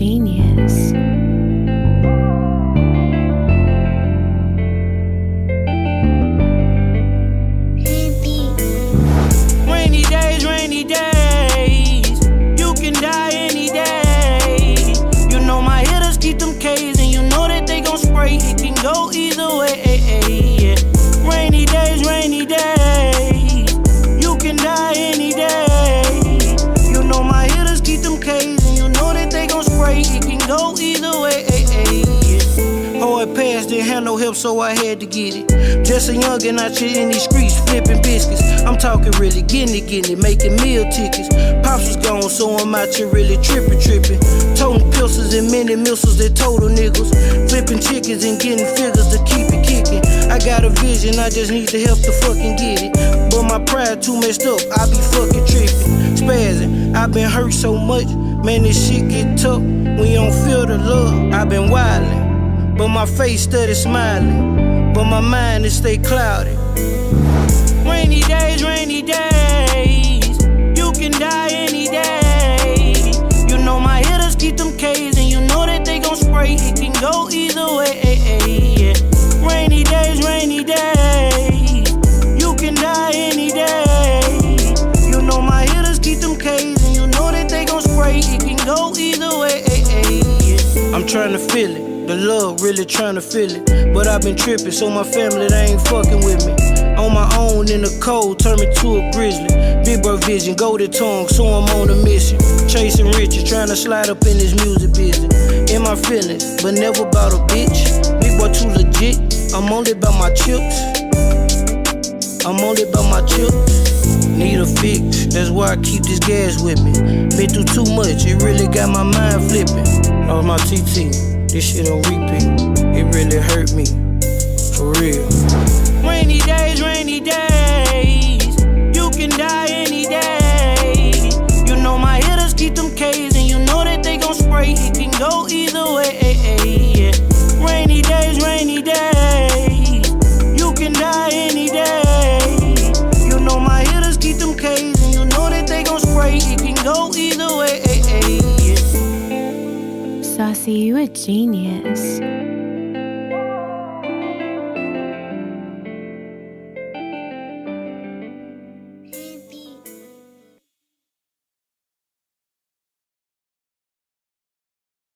genius. Rainy days, you can die any day. You know my hitters keep them K's, and you know that they gon' spray. It can go either way. Yeah. Rainy days, you can die any day. You know my hitters keep them K's, and you know that they gon' spray. It can go either way. Hard pass, didn't have no help, so I had to get it. Just a youngin' out here in these streets, flipping biscuits. I'm talking really getting it, making meal tickets. Pops was gone, so I'm out here really trippin'. Toting pistols and many missiles that total niggas. Flipping chickens and getting figures to keep it kicking. I got a vision, I just need the help to fucking get it. But my pride too messed up, I be fucking trippin'. Spazzing, I been hurt so much, man, this shit get tough when you don't feel the love. I been wildin', but my face steady smiling, but my mind is stay cloudy. Rainy days, you can die any day. You know my hitters keep them K's, and you know that they gon' spray. It can go either way. Yeah. Rainy days, you can die any day. You know my hitters keep them K's, and you know that they gon' spray. It can go either way. Yeah. I'm tryna feel it, the love, really tryna feel it. But I've been trippin', so my family, they ain't fucking with me. On my own in the cold, turn me to a grizzly. Big bro vision, golden tongue, so I'm on a mission. Chasing riches, tryna slide up in this music business. In my feelings, but never about a bitch. Big boy too legit, I'm only about my chips. Need a fix, that's why I keep this gas with me. Been through too much, it really got my mind flipping. Lost my TT, this shit on repeat. It really hurt me, for real. Rainy days, you can die any day. You know my hitters keep them K's, and you know that they gon' spray. It can go either way. Yeah. Rainy days, you can die any day. You know my hitters keep them K's, and you know that they gon' spray. It can go either way. Saucy, you a genius.